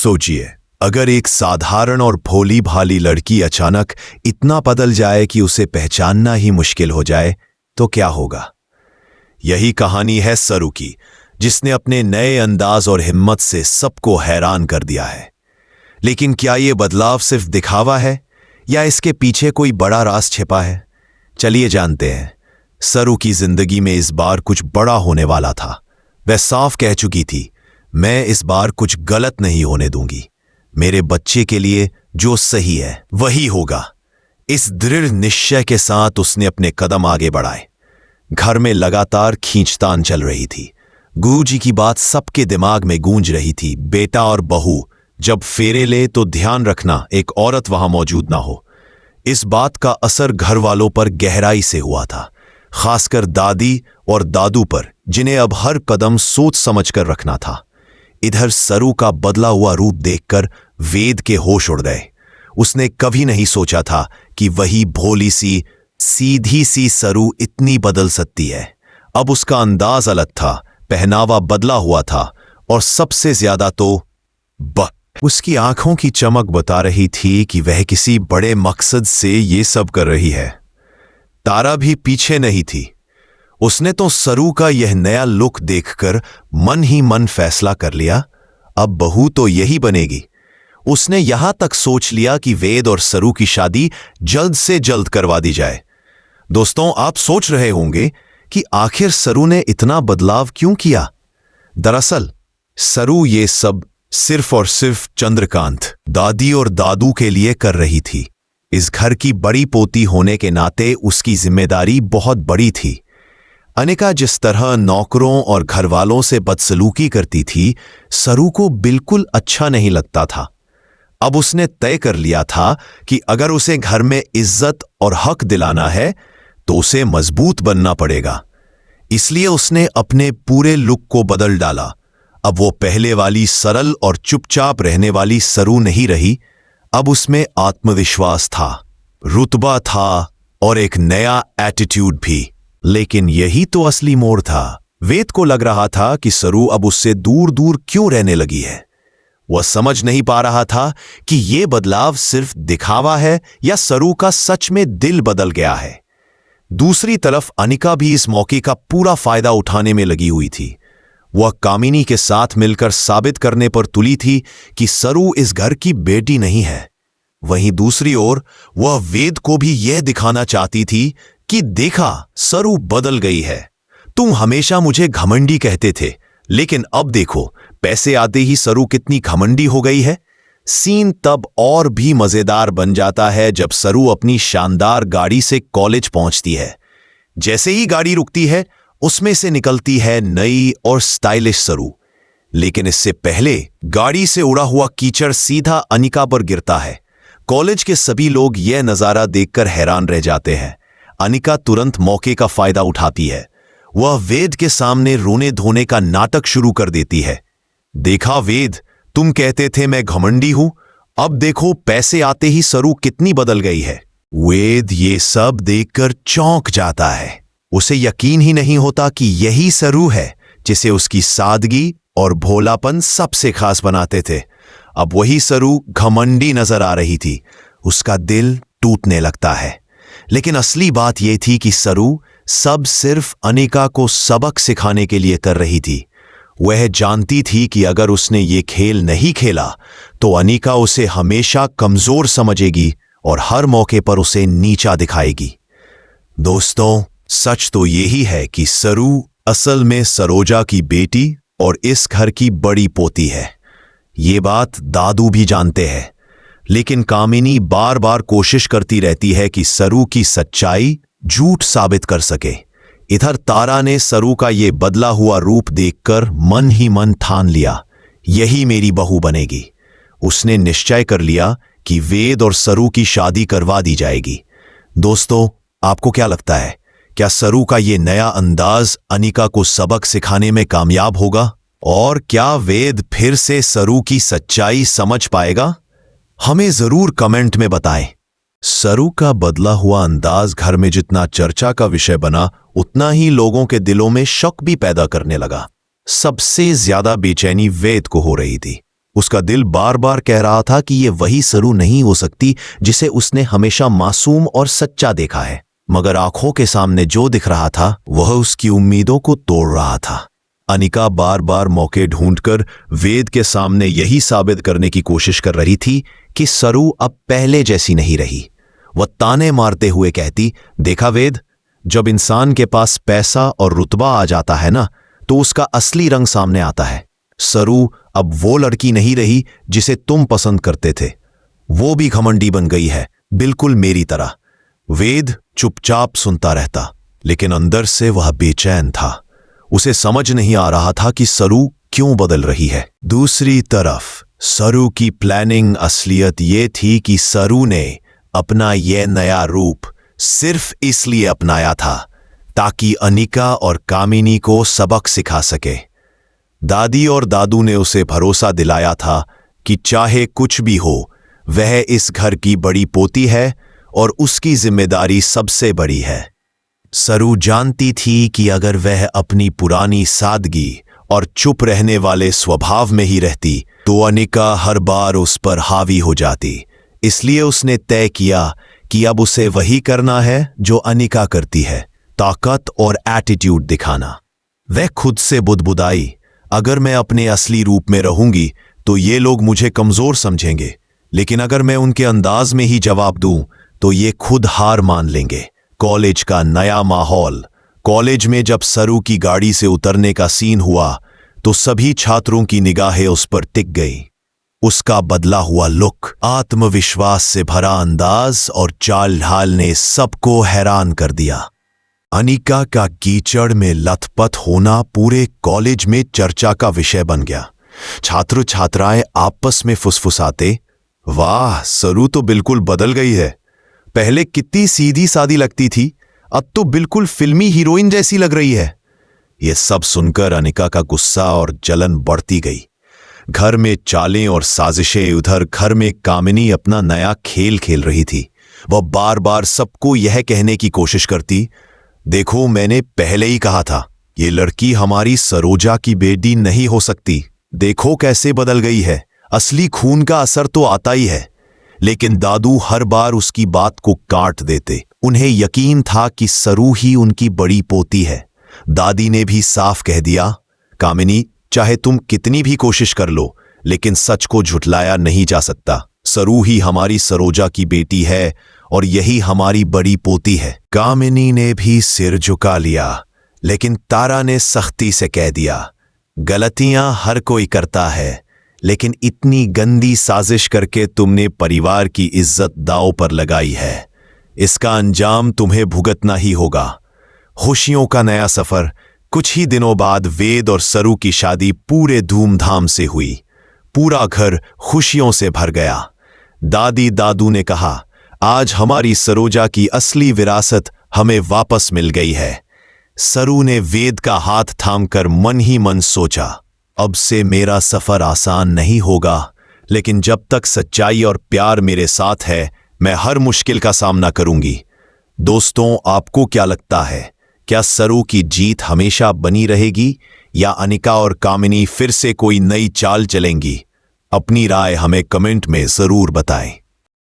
सोचिए, अगर एक साधारण और भोली भाली लड़की अचानक इतना बदल जाए कि उसे पहचानना ही मुश्किल हो जाए, तो क्या होगा? यही कहानी है सरू की, जिसने अपने नए अंदाज और हिम्मत से सबको हैरान कर दिया है। लेकिन क्या ये बदलाव सिर्फ दिखावा है या इसके पीछे कोई बड़ा राज छिपा है? चलिए जानते हैं। सरू की जिंदगी में इस बार कुछ बड़ा होने वाला था। वह साफ कह चुकी थी, मैं इस बार कुछ गलत नहीं होने दूंगी। मेरे बच्चे के लिए जो सही है वही होगा। इस दृढ़ निश्चय के साथ उसने अपने कदम आगे बढ़ाए। घर में लगातार खींचतान चल रही थी। गुरुजी की बात सबके दिमाग में गूंज रही थी, बेटा और बहू जब फेरे ले तो ध्यान रखना एक औरत वहां मौजूद ना हो। इस बात का असर घर वालों पर गहराई से हुआ था, खासकर दादी और दादू पर, जिन्हें अब हर कदम सोच समझ कर रखना था। इधर सरू का बदला हुआ रूप देखकर वेद के होश उड़ गए। उसने कभी नहीं सोचा था कि वही भोली सी सीधी सी सरू इतनी बदल सकती है। अब उसका अंदाज अलग था, पहनावा बदला हुआ था और सबसे ज्यादा तो उसकी आंखों की चमक बता रही थी कि वह किसी बड़े मकसद से ये सब कर रही है। तारा भी पीछे नहीं थी। उसने तो सरू का यह नया लुक देखकर मन ही मन फैसला कर लिया, अब बहू तो यही बनेगी। उसने यहां तक सोच लिया कि वेद और सरू की शादी जल्द से जल्द करवा दी जाए। दोस्तों, आप सोच रहे होंगे कि आखिर सरू ने इतना बदलाव क्यों किया? दरअसल सरू ये सब सिर्फ और सिर्फ चंद्रकांत, दादी और दादू के लिए कर रही थी। इस घर की बड़ी पोती होने के नाते उसकी जिम्मेदारी बहुत बड़ी थी। अनिका जिस तरह नौकरों और घरवालों से बदसलूकी करती थी, सरू को बिल्कुल अच्छा नहीं लगता था। अब उसने तय कर लिया था कि अगर उसे घर में इज्जत और हक दिलाना है तो उसे मजबूत बनना पड़ेगा। इसलिए उसने अपने पूरे लुक को बदल डाला। अब वो पहले वाली सरल और चुपचाप रहने वाली सरू नहीं रही। अब उसमें आत्मविश्वास था, रुतबा था और एक नया एटीट्यूड भी। लेकिन यही तो असली मोड़ था। वेद को लग रहा था कि सरू अब उससे दूर दूर क्यों रहने लगी है। वह समझ नहीं पा रहा था कि यह बदलाव सिर्फ दिखावा है या सरू का सच में दिल बदल गया है। दूसरी तरफ अनिका भी इस मौके का पूरा फायदा उठाने में लगी हुई थी। वह कामिनी के साथ मिलकर साबित करने पर तुली थी कि सरू इस घर की बेटी नहीं है। वहीं दूसरी ओर वह वेद को भी यह दिखाना चाहती थी कि देखा, सरू बदल गई है। तुम हमेशा मुझे घमंडी कहते थे, लेकिन अब देखो, पैसे आते ही सरू कितनी घमंडी हो गई है। सीन तब और भी मजेदार बन जाता है जब सरू अपनी शानदार गाड़ी से कॉलेज पहुंचती है। जैसे ही गाड़ी रुकती है, उसमें से निकलती है नई और स्टाइलिश सरू। लेकिन इससे पहले गाड़ी से उड़ा हुआ कीचड़ सीधा अनिका पर गिरता है। कॉलेज के सभी लोग यह नजारा देखकर हैरान रह जाते हैं। अनिका तुरंत मौके का फायदा उठाती है। वह वेद के सामने रोने धोने का नाटक शुरू कर देती है। देखा वेद, तुम कहते थे मैं घमंडी हूं, अब देखो पैसे आते ही सरू कितनी बदल गई है। वेद ये सब देखकर चौंक जाता है। उसे यकीन ही नहीं होता कि यही सरू है जिसे उसकी सादगी और भोलापन सबसे खास बनाते थे। अब वही सरू घमंडी नजर आ रही थी। उसका दिल टूटने लगता है। लेकिन असली बात यह थी कि सरू सब सिर्फ अनिका को सबक सिखाने के लिए कर रही थी। वह जानती थी कि अगर उसने ये खेल नहीं खेला तो अनिका उसे हमेशा कमजोर समझेगी और हर मौके पर उसे नीचा दिखाएगी। दोस्तों, सच तो यही है कि सरू असल में सरोजा की बेटी और इस घर की बड़ी पोती है। ये बात दादू भी जानते हैं, लेकिन कामिनी बार बार कोशिश करती रहती है कि सरू की सच्चाई झूठ साबित कर सके। इधर तारा ने सरू का ये बदला हुआ रूप देखकर मन ही मन ठान लिया, यही मेरी बहू बनेगी। उसने निश्चय कर लिया कि वेद और सरू की शादी करवा दी जाएगी। दोस्तों, आपको क्या लगता है, क्या सरू का ये नया अंदाज अनिका को सबक सिखाने में कामयाब होगा? और क्या वेद फिर से सरू की सच्चाई समझ पाएगा? हमें जरूर कमेंट में बताएं। सरू का बदला हुआ अंदाज घर में जितना चर्चा का विषय बना, उतना ही लोगों के दिलों में शक भी पैदा करने लगा। सबसे ज्यादा बेचैनी वेद को हो रही थी। उसका दिल बार बार कह रहा था कि ये वही सरू नहीं हो सकती जिसे उसने हमेशा मासूम और सच्चा देखा है, मगर आंखों के सामने जो दिख रहा था वह उसकी उम्मीदों को तोड़ रहा था। अनिका बार बार मौके ढूंढकर वेद के सामने यही साबित करने की कोशिश कर रही थी कि सरू अब पहले जैसी नहीं रही। वह ताने मारते हुए कहती, देखा वेद, जब इंसान के पास पैसा और रुतबा आ जाता है ना, तो उसका असली रंग सामने आता है। सरू अब वो लड़की नहीं रही जिसे तुम पसंद करते थे। वो भी घमंडी बन गई है, बिल्कुल मेरी तरह। वेद चुपचाप सुनता रहता, लेकिन अंदर से वह बेचैन था। उसे समझ नहीं आ रहा था कि सरू क्यों बदल रही है। दूसरी तरफ सरू की प्लानिंग असलियत ये थी कि सरू ने अपना यह नया रूप सिर्फ इसलिए अपनाया था ताकि अनिका और कामिनी को सबक सिखा सके। दादी और दादू ने उसे भरोसा दिलाया था कि चाहे कुछ भी हो, वह इस घर की बड़ी पोती है और उसकी जिम्मेदारी सबसे बड़ी है। सरू जानती थी कि अगर वह अपनी पुरानी सादगी और चुप रहने वाले स्वभाव में ही रहती तो अनिका हर बार उस पर हावी हो जाती। इसलिए उसने तय किया कि अब उसे वही करना है जो अनिका करती है, ताकत और एटीट्यूड दिखाना। वह खुद से बुदबुदाई, अगर मैं अपने असली रूप में रहूंगी तो ये लोग मुझे कमजोर समझेंगे, लेकिन अगर मैं उनके अंदाज में ही जवाब दूं तो ये खुद हार मान लेंगे। कॉलेज का नया माहौल। कॉलेज में जब सरू की गाड़ी से उतरने का सीन हुआ तो सभी छात्रों की निगाहें उस पर टिक गई। उसका बदला हुआ लुक, आत्मविश्वास से भरा अंदाज और चाल ढाल ने सबको हैरान कर दिया। अनिका का कीचड़ में लथपथ होना पूरे कॉलेज में चर्चा का विषय बन गया। छात्र छात्राएं आपस में फुसफुसाते, वाह, सरू तो बिल्कुल बदल गई है। पहले कितनी सीधी सादी लगती थी, अब तो बिल्कुल फिल्मी हीरोइन जैसी लग रही है। यह सब सुनकर अनिका का गुस्सा और जलन बढ़ती गई। घर में चालें और साजिशें, उधर घर में कामिनी अपना नया खेल खेल रही थी। वह बार बार सबको यह कहने की कोशिश करती, देखो, मैंने पहले ही कहा था, ये लड़की हमारी सरोजा की बेटी नहीं हो सकती। देखो कैसे बदल गई है, असली खून का असर तो आता ही है। लेकिन दादू हर बार उसकी बात को काट देते। उन्हें यकीन था कि सरू ही उनकी बड़ी पोती है। दादी ने भी साफ कह दिया, कामिनी, चाहे तुम कितनी भी कोशिश कर लो, लेकिन सच को झुठलाया नहीं जा सकता। सरू ही हमारी सरोजा की बेटी है और यही हमारी बड़ी पोती है। कामिनी ने भी सिर झुका लिया, लेकिन तारा ने सख्ती से कह दिया, गलतियां हर कोई करता है, लेकिन इतनी गंदी साजिश करके तुमने परिवार की इज्जत दांव पर लगाई है। इसका अंजाम तुम्हें भुगतना ही होगा। खुशियों का नया सफर। कुछ ही दिनों बाद वेद और सरू की शादी पूरे धूमधाम से हुई। पूरा घर खुशियों से भर गया। दादी दादू ने कहा, आज हमारी सरोजा की असली विरासत हमें वापस मिल गई है। सरू ने वेद का हाथ थामकर मन ही मन सोचा, अब से मेरा सफर आसान नहीं होगा, लेकिन जब तक सच्चाई और प्यार मेरे साथ है, मैं हर मुश्किल का सामना करूंगी। दोस्तों, आपको क्या लगता है, क्या सरू की जीत हमेशा बनी रहेगी या अनिका और कामिनी फिर से कोई नई चाल चलेंगी? अपनी राय हमें कमेंट में जरूर बताएं।